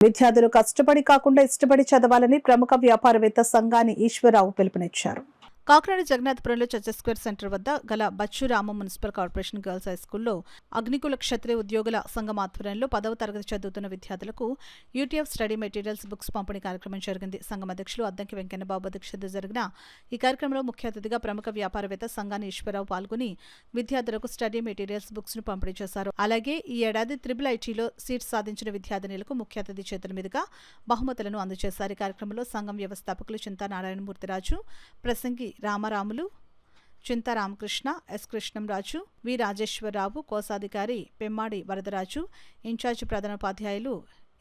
విద్యార్థులు కష్టపడి కాకుండా ఇష్టపడి చదవాలని ప్రముఖ వ్యాపారవేత్త సంగాని ఈశ్వరరావు పిలుపునిచ్చారు. కాకినాడ జగన్నాథపురంలో చర్చ్ స్క్వేర్ సెంటర్ వద్ద గల బచ్చురామ మున్సిపల్ కార్పొరేషన్ గర్ల్స్ హైస్కూల్లో అగ్నికుల క్షత్రియ ఉద్యోగుల సంఘం ఆధ్వర్యంలో 10వ తరగతి చదువుతున్న విద్యార్థులకు యూటీఎఫ్ స్టడీ మెటీరియల్స్ బుక్స్ పంపిణీ కార్యక్రమం జరిగింది. సంఘం అధ్యక్షులు అద్దంకి వెంకన్నబాబు అధ్యక్షతన జరిగిన ఈ కార్యక్రమంలో ముఖ్య అతిథిగా ప్రముఖ వ్యాపారవేత్త సంగాని ఈశ్వరరావు పాల్గొని విద్యార్థులకు స్టడీ మెటీరియల్స్ బుక్స్ ను పంపిణీ చేశారు. అలాగే ఈ ఏడాది IIITలో సీట్స్ సాధించిన విద్యార్థినులకు ముఖ్య అతిథి చేతుల మీదుగా బహుమతులను అందజేశారు. ఈ కార్యక్రమంలో సంఘం వ్యవస్థాపకులు చింతా నారాయణమూర్తిరాజు, ప్రసంగి రామారాములు, చింతా రామకృష్ణ, ఎస్ కృష్ణంరాజు, వి రాజేశ్వరరావు, కోశాధికారి పెమ్మాడి వరదరాజు, ఇన్ఛార్జి ప్రధానోపాధ్యాయులు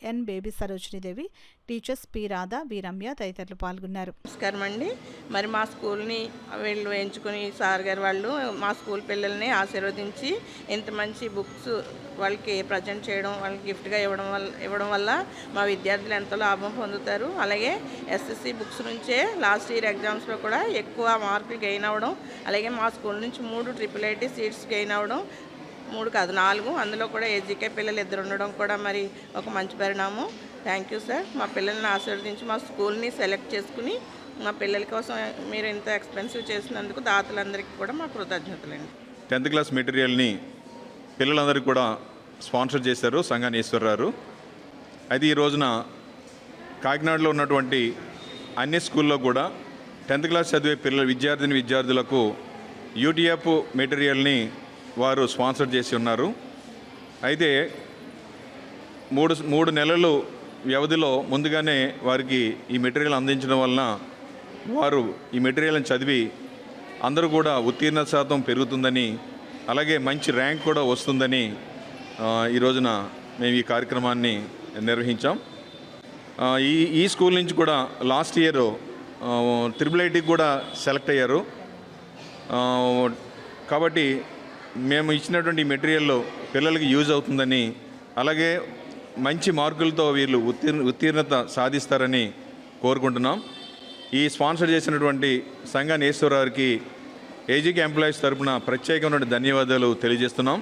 N Baby Sarojinidevi, teachers P Radha, V Ramya తదితరులు పాల్గొన్నారు. నమస్కారం అండి. మరి మా స్కూల్ని వీళ్ళు ఎంచుకుని సార్ గారు వాళ్ళు మా స్కూల్ పిల్లల్ని ఆశీర్వదించి ఇంత మంచి బుక్స్ వాళ్ళకి ప్రజెంట్ చేయడం, వాళ్ళకి గిఫ్ట్గా ఇవ్వడం వల్ల మా విద్యార్థులు ఎంతో లాభం పొందుతారు. అలాగే SSC బుక్స్ నుంచే లాస్ట్ ఇయర్ ఎగ్జామ్స్లో కూడా ఎక్కువ మార్కులు గెయిన్ అవ్వడం, అలాగే మా స్కూల్ నుంచి 3 IIIT సీట్స్ గెయిన్ అవ్వడం, 3 కాదు 4, అందులో కూడా AGK పిల్లలు 2 ఉండడం కూడా మరి ఒక మంచి పరిణామం. Thank you sir. మా పిల్లల్ని ఆశీర్వదించి మా స్కూల్ని సెలెక్ట్ చేసుకుని మా పిల్లల కోసం మీరు ఇంత ఎక్స్పెన్సివ్ చేసినందుకు దాతలందరికీ కూడా మా కృతజ్ఞతలండి. 10th క్లాస్ మెటీరియల్ని పిల్లలందరికీ కూడా స్పాన్సర్ చేశారు సంగాని ఈశ్వరరావు. అయితే ఈ రోజున కాకినాడలో ఉన్నటువంటి అన్ని స్కూల్లో కూడా 10th క్లాస్ చదివే విద్యార్థులకు యూటీఎఫ్ మెటీరియల్ని వారు స్పాన్సర్ చేసి ఉన్నారు. అయితే మూడు నెలలు వ్యవధిలో ముందుగానే వారికి ఈ మెటీరియల్ అందించడం వలన వారు ఈ మెటీరియల్ని చదివి అందరూ కూడా ఉత్తీర్ణత శాతం పెరుగుతుందని, అలాగే మంచి ర్యాంక్ కూడా వస్తుందని ఈ రోజున మేము ఈ కార్యక్రమాన్ని నిర్వహించాం. ఈ స్కూల్ నుంచి కూడా లాస్ట్ ఇయర్ IIITకి కూడా సెలెక్ట్ అయ్యారు. కాబట్టి మేము ఇచ్చినటువంటి మెటీరియల్ పిల్లలకి యూజ్ అవుతుందని, అలాగే మంచి మార్కులతో వీళ్ళు ఉత్తీర్ణత సాధిస్తారని కోరుకుంటున్నాం. ఈ స్పాన్సర్ చేసినటువంటి సంగాని ఈశ్వరరావుకి AGK ఎంప్లాయీస్ తరఫున ప్రత్యేకమైన ధన్యవాదాలు తెలియజేస్తున్నాం.